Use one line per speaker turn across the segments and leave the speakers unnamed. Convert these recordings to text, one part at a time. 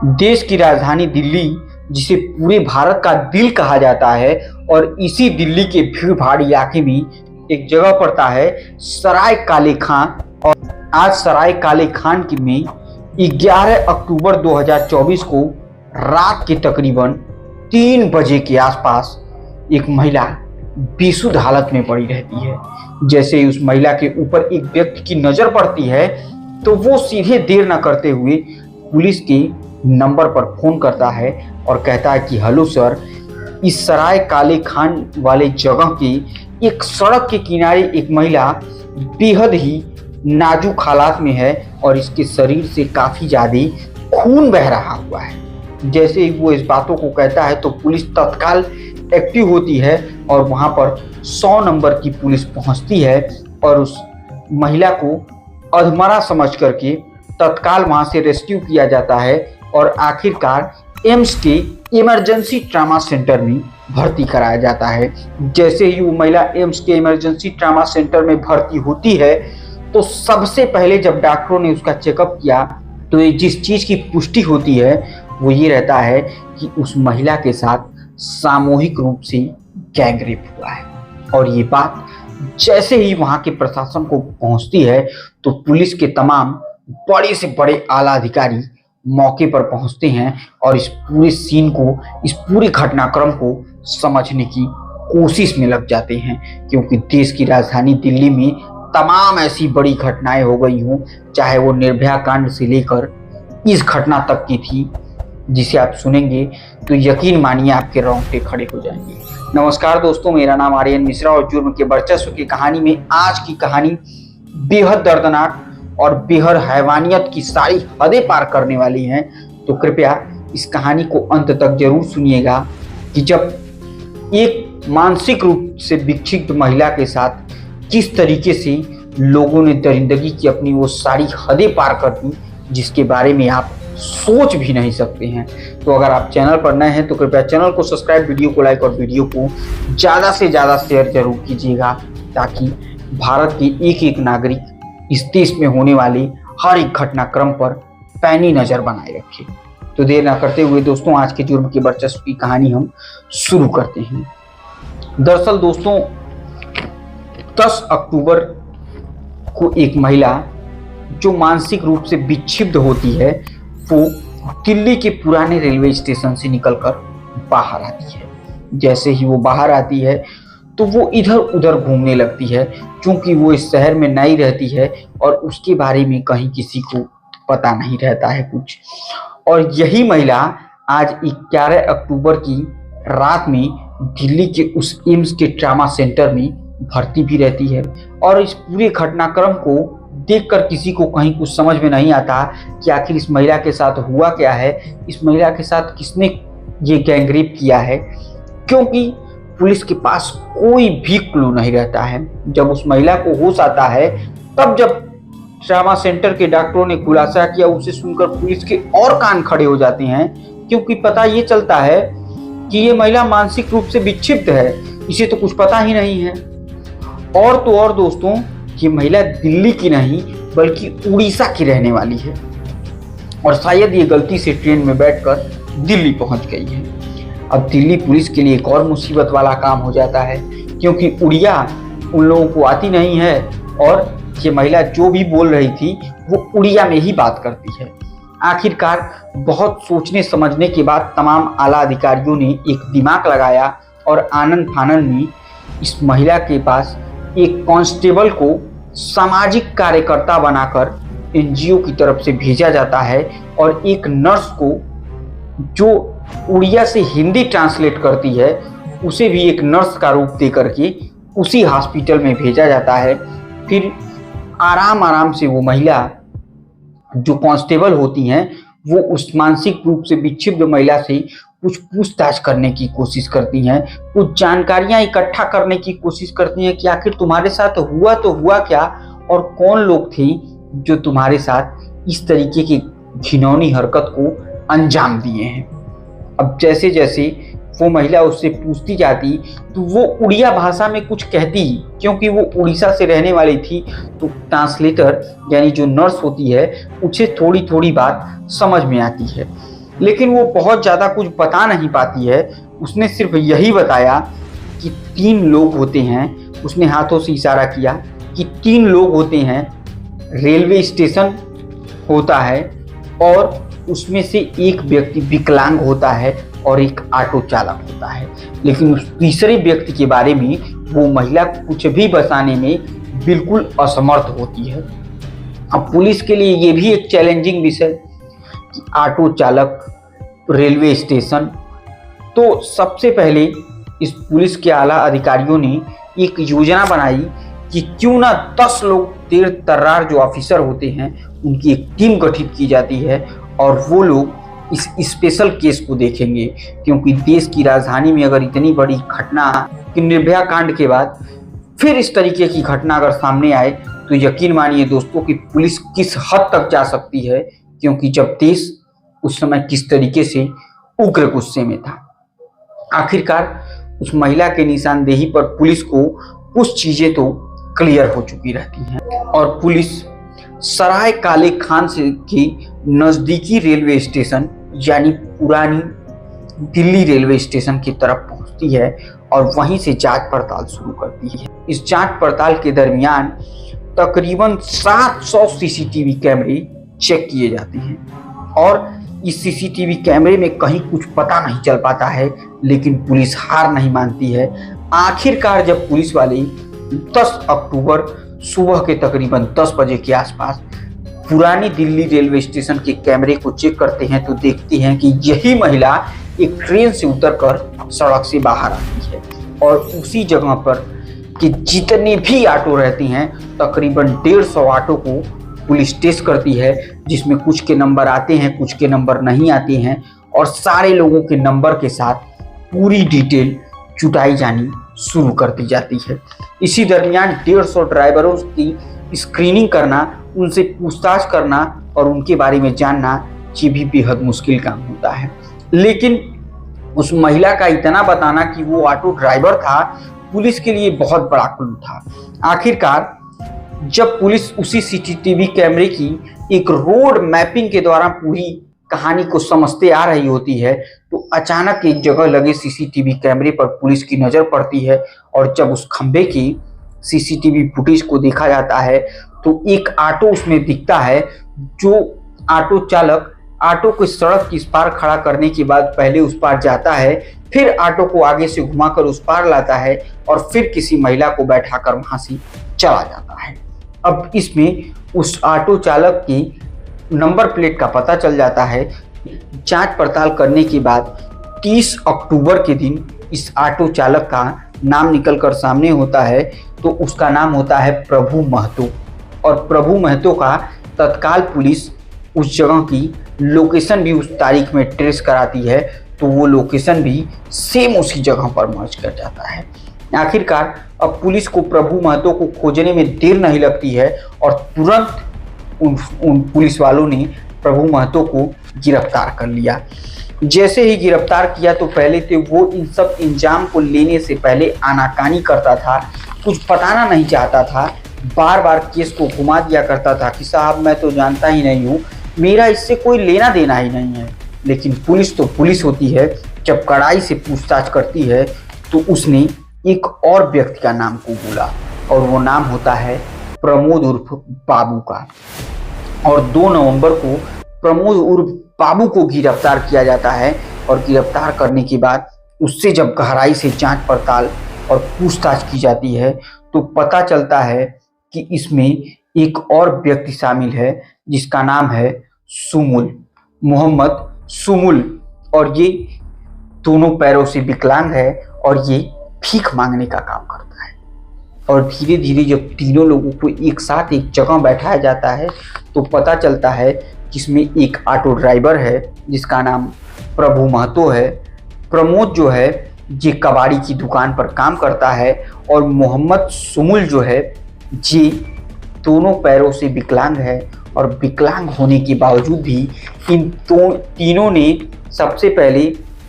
देश की राजधानी दिल्ली, जिसे पूरे भारत का दिल कहा जाता है, और इसी दिल्ली के भीड़ भाड़ इलाके में एक जगह पड़ता है सराय काले खां। और आज सराय काले खां में 11 अक्टूबर 2024 को रात के तकरीबन 3 बजे के आसपास एक महिला बेसुध हालत में पड़ी रहती है। जैसे ही उस महिला के ऊपर एक व्यक्ति की नजर पड़ती है तो वो सीधे देर न करते हुए पुलिस के नंबर पर फोन करता है और कहता है कि हेलो सर, इस सराय काले खां वाले जगह के एक सड़क के किनारे एक महिला बेहद ही नाजुक हालात में है और इसके शरीर से काफी ज्यादा खून बह रहा हुआ है। जैसे ही वो इस बातों को कहता है तो पुलिस तत्काल एक्टिव होती है और वहां पर 100 नंबर की पुलिस पहुंचती है और उस महिला को अधमरा समझ करके तत्काल वहां से रेस्क्यू किया जाता है और आखिरकार एम्स के इमरजेंसी ट्रामा सेंटर में भर्ती कराया जाता है। जैसे ही वो महिला एम्स के इमरजेंसी ट्रामा सेंटर में भर्ती होती है तो सबसे पहले जब डॉक्टरों ने उसका चेकअप किया तो ये जिस चीज की पुष्टि होती है वो ये रहता है कि उस महिला के साथ सामूहिक रूप से गैंग रेप हुआ है। और ये बात जैसे ही वहां के प्रशासन को पहुंचती है तो पुलिस के तमाम बड़े से बड़े आला अधिकारी मौके पर पहुंचते हैं और इस पूरे सीन को, इस पूरे घटनाक्रम को समझने की कोशिश में लग जाते हैं, क्योंकि देश की राजधानी दिल्ली में तमाम ऐसी बड़ी घटनाएं हो गई हों, चाहे वो निर्भया कांड से लेकर इस घटना तक की थी, जिसे आप सुनेंगे तो यकीन मानिए आपके रोंगटे खड़े हो जाएंगे। नमस्कार दोस्तों, मेरा नाम आर्यन मिश्रा और जुर्म के वर्चस्व की कहानी में आज की कहानी बेहद दर्दनाक और बेहद हैवानियत की सारी हदें पार करने वाली हैं। तो कृपया इस कहानी को अंत तक जरूर सुनिएगा कि जब एक मानसिक रूप से विक्षिप्त महिला के साथ किस तरीके से लोगों ने दरिंदगी की अपनी वो सारी हदें पार कर दी, जिसके बारे में आप सोच भी नहीं सकते हैं। तो अगर आप चैनल पर नए हैं तो कृपया चैनल को सब्सक्राइब, वीडियो को लाइक और वीडियो को ज़्यादा से ज़्यादा शेयर जरूर कीजिएगा, ताकि भारत के एक एक नागरिक इस देश में होने वाले हर एक घटनाक्रम पर पैनी नज़र बनाए रखे। तो देर ना करते हुए दोस्तों, आज के जुर्म के वर्चस्व की कहानी हम शुरू करते हैं। दरअसल दोस्तों, 10 अक्टूबर को एक महिला जो मानसिक रूप से विक्षिप्त होती है वो दिल्ली के पुराने रेलवे स्टेशन से निकलकर बाहर आती है। जैसे ही वो बाहर आती है तो वो इधर उधर घूमने लगती है, क्योंकि वो इस शहर में नई रहती है और उसके बारे में कहीं किसी को पता नहीं रहता है कुछ। और यही महिला आज 11 अक्टूबर की रात में दिल्ली के उस एम्स के ट्रामा सेंटर में भर्ती भी रहती है। और इस पूरे घटनाक्रम को देखकर किसी को कहीं कुछ समझ में नहीं आता कि आखिर इस महिला के साथ हुआ क्या है, इस महिला के साथ किसने ये गैंगरेप किया है, क्योंकि पुलिस के पास कोई भी क्लू नहीं रहता है। जब उस महिला को होश आता है तब जब ट्रामा सेंटर के डॉक्टरों ने खुलासा किया, उसे सुनकर पुलिस के और कान खड़े हो जाते हैं, क्योंकि पता ये चलता है कि ये महिला मानसिक रूप से विक्षिप्त है, इसे तो कुछ पता ही नहीं है। और तो और दोस्तों, ये महिला दिल्ली की नहीं बल्कि उड़ीसा की रहने वाली है और शायद ये गलती से ट्रेन में बैठकर दिल्ली पहुंच गई है। अब दिल्ली पुलिस के लिए एक और मुसीबत वाला काम हो जाता है, क्योंकि उड़िया उन लोगों को आती नहीं है और ये महिला जो भी बोल रही थी वो उड़िया में ही बात करती है। आखिरकार बहुत सोचने समझने के बाद तमाम आला अधिकारियों ने एक दिमाग लगाया और आनंद फानंद में इस महिला के पास एक कांस्टेबल को सामाजिक कार्यकर्ता बनाकर एनजीओ की तरफ से भेजा जाता है और एक नर्स को जो उड़िया से हिंदी ट्रांसलेट करती है उसे भी एक नर्स का रूप दे करके उसी हॉस्पिटल में भेजा जाता है। फिर आराम आराम से वो महिला जो कांस्टेबल होती हैं वो उस मानसिक रूप से विक्षिप्त महिला से कुछ पूछताछ करने की कोशिश करती हैं, कुछ जानकारियां इकट्ठा करने की कोशिश करती हैं कि आखिर तुम्हारे साथ हुआ तो हुआ क्या और कौन लोग थे जो तुम्हारे साथ इस तरीके की घिनौनी हरकत को अंजाम दिए हैं। अब जैसे जैसे वो महिला उससे पूछती जाती तो वो उड़िया भाषा में कुछ कहती, क्योंकि वो उड़ीसा से रहने वाली थी, तो ट्रांसलेटर यानी जो नर्स होती है उसे थोड़ी थोड़ी बात समझ में आती है। लेकिन वो बहुत ज़्यादा कुछ बता नहीं पाती है। उसने सिर्फ यही बताया कि 3 लोग होते हैं, उसने हाथों से इशारा किया कि 3 लोग होते हैं, रेलवे स्टेशन होता है और उसमें से एक व्यक्ति विकलांग होता है और एक ऑटो चालक होता है। लेकिन उस तीसरे व्यक्ति के बारे में वो महिला कुछ भी बताने में बिल्कुल असमर्थ होती है। अब पुलिस के लिए ये भी एक चैलेंजिंग विषय कि ऑटो चालक, रेलवे स्टेशन। तो सबसे पहले इस पुलिस के आला अधिकारियों ने एक योजना बनाई कि क्यों ना 10 लोग तेज तर्रार जो ऑफिसर होते हैं उनकी एक टीम गठित की जाती है और वो लोग इस स्पेशल केस को देखेंगे। क्योंकि देश की राजधानी में अगर इतनी बड़ी घटना कि निर्भया कांड के बाद फिर इस तरीके की घटना अगर सामने आए तो यकीन मानिए दोस्तों कि पुलिस किस हद तक जा सकती है, क्योंकि जब देश उस समय किस तरीके से उग्र गुस्से में था। आखिरकार उस महिला के निशानदेही पर पुलिस को कुछ चीजें तो क्लियर हो चुकी रहती हैं और पुलिस सराय काले खान से के नजदीकी रेलवे स्टेशन यानी पुरानी दिल्ली रेलवे स्टेशन की तरफ पहुंचती है और वहीं से जांच पड़ताल शुरू करती है। इस जांच पड़ताल के दरमियान तकरीबन 700 सीसीटीवी कैमरे चेक किए जाते हैं और इस सीसीटीवी कैमरे में कहीं कुछ पता नहीं चल पाता है, लेकिन पुलिस हार नहीं मानती है। आखिरकार जब पुलिस वाले 10 अक्टूबर सुबह के तकरीबन 10 बजे के आसपास पुरानी दिल्ली रेलवे स्टेशन के कैमरे को चेक करते हैं तो देखते हैं कि यही महिला एक ट्रेन से उतरकर सड़क से बाहर आती है और उसी जगह पर कि जितने भी ऑटो रहती हैं तकरीबन 150 ऑटो को पुलिस टेस्ट करती है, जिसमें कुछ के नंबर आते हैं, कुछ के नंबर नहीं आते हैं और सारे लोगों के नंबर के साथ पूरी डिटेल जुटाई जानी शुरू कर दी जाती है। इसी दरमियान 150 ड्राइवरों की स्क्रीनिंग करना, उनसे पूछताछ करना और उनके बारे में जानना ये भी बेहद मुश्किल काम होता है। लेकिन उस महिला का इतना बताना कि वो ऑटो ड्राइवर था पुलिस के लिए बहुत बड़ा क्लू था। आखिरकार जब पुलिस उसी सीसीटीवी कैमरे की एक रोड मैपिंग के द्वारा पूरी कहानी को समझते आ रही होती है तो अचानक एक जगह लगे सीसीटीवी कैमरे पर पुलिस की नजर पड़ती है और जब उस खंबे की सीसीटीवी फुटेज को देखा जाता है तो एक ऑटो उसमें दिखता है, जो ऑटो चालक ऑटो को सड़क के इस पार खड़ा करने के बाद पहले उस पार जाता है, फिर ऑटो को आगे से घुमाकर उस पार लाता है और फिर किसी महिला को बैठाकर वहां से चला जाता है। अब इसमें उस ऑटो चालक की नंबर प्लेट का पता चल जाता है। जांच पड़ताल करने के बाद 30 अक्टूबर के दिन इस ऑटो चालक का नाम निकलकर सामने होता है तो उसका नाम होता है प्रभु महतो और प्रभु महतो का तत्काल पुलिस उस जगह की लोकेशन भी उस तारीख में ट्रेस कराती है तो वो लोकेशन भी सेम उसी जगह पर मर्ज कर जाता है। आखिरकार अब पुलिस को प्रभु महतो को खोजने में देर नहीं लगती है और तुरंत उन पुलिस वालों ने प्रभु महतो को गिरफ्तार कर लिया। जैसे ही गिरफ्तार किया तो पहले तो वो इन सब इंजाम को लेने से पहले आनाकानी करता था, कुछ बताना नहीं चाहता था, बार बार केस को घुमा दिया करता था कि साहब मैं तो जानता ही नहीं हूँ, मेरा इससे कोई लेना देना ही नहीं है। लेकिन पुलिस तो पुलिस होती है, जब कड़ाई से पूछताछ करती है तो उसने एक और व्यक्ति का नाम को बोला और वो नाम होता है प्रमोद उर्फ बाबू का। और 2 नवंबर को प्रमोद उर्फ बाबू को गिरफ्तार किया जाता है और गिरफ्तार करने के बाद उससे जब गहराई से जांच पड़ताल और पूछताछ की जाती है तो पता चलता है कि इसमें एक और व्यक्ति शामिल है जिसका नाम है सुमुल, मोहम्मद सुमुल, और ये दोनों पैरों से विकलांग है और ये भीख मांगने का काम करता है। और धीरे धीरे जब तीनों लोगों को एक साथ एक जगह बैठाया जाता है तो पता चलता है कि इसमें एक ऑटो ड्राइवर है जिसका नाम प्रभु महतो है, प्रमोद जो है ये कबाड़ी की दुकान पर काम करता है और मोहम्मद सुमुल जो है ये दोनों पैरों से विकलांग है। और विकलांग होने के बावजूद भी इन तीनों ने सबसे पहले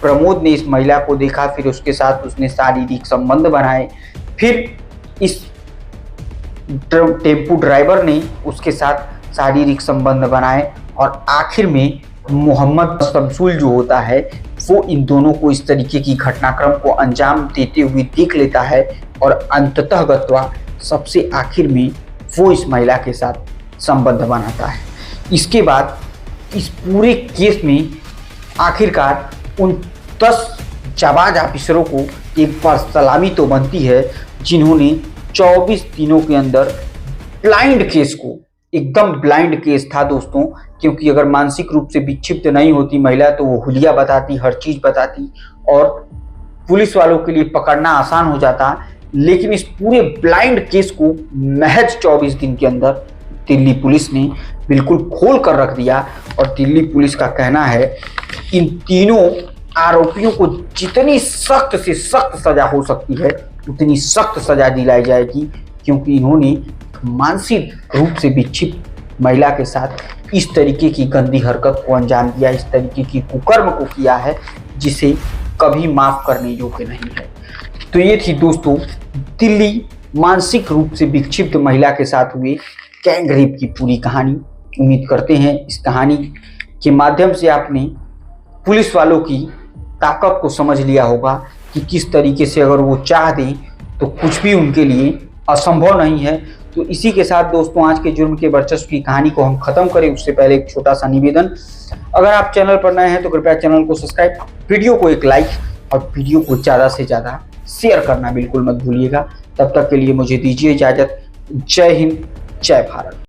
प्रमोद ने इस महिला को देखा, फिर उसके साथ उसने शारीरिक संबंध बनाए, फिर इस टेम्पू ड्राइवर ने उसके साथ शारीरिक संबंध बनाए और आखिर में मोहम्मद शमसूल जो होता है वो इन दोनों को इस तरीके की घटनाक्रम को अंजाम देते हुए देख लेता है और अंततः गत्वा सबसे आखिर में वो इस महिला के साथ संबंध बनाता है। इसके बाद इस पूरे केस में आखिरकार उन 10 जाबाज ऑफिसरों को एक बार सलामी तो बनती है जिन्होंने 24 दिनों के अंदर ब्लाइंड केस को, एकदम ब्लाइंड केस था दोस्तों, क्योंकि अगर मानसिक रूप से विक्षिप्त नहीं होती महिला तो वो हुलिया बताती, हर चीज बताती और पुलिस वालों के लिए पकड़ना आसान हो जाता। लेकिन इस पूरे ब्लाइंड केस को महज 24 दिन के अंदर दिल्ली पुलिस ने बिल्कुल खोल कर रख दिया और दिल्ली पुलिस का कहना है इन तीनों आरोपियों को जितनी सख्त से सख्त सजा हो सकती है उतनी सख्त सजा दिलाई जाएगी, क्योंकि इन्होंने मानसिक रूप से विक्षिप्त महिला के साथ इस तरीके की गंदी हरकत को अंजाम दिया, इस तरीके की कुकर्म को किया है जिसे कभी माफ करने योग्य नहीं है। तो ये थी दोस्तों दिल्ली मानसिक रूप से विक्षिप्त महिला के साथ हुए गैंग रेप की पूरी कहानी। उम्मीद करते हैं इस कहानी के माध्यम से आपने पुलिस वालों की ताकत को समझ लिया होगा कि किस तरीके से अगर वो चाह दें तो कुछ भी उनके लिए असंभव नहीं है। तो इसी के साथ दोस्तों आज के जुर्म के वर्चस्व की कहानी को हम खत्म करें उससे पहले एक छोटा सा निवेदन, अगर आप चैनल पर नए हैं तो कृपया चैनल को सब्सक्राइब, वीडियो को एक लाइक और वीडियो को ज़्यादा से ज़्यादा शेयर करना बिल्कुल मत भूलिएगा। तब तक के लिए मुझे दीजिए इजाज़त। जय हिंद, जय भारत।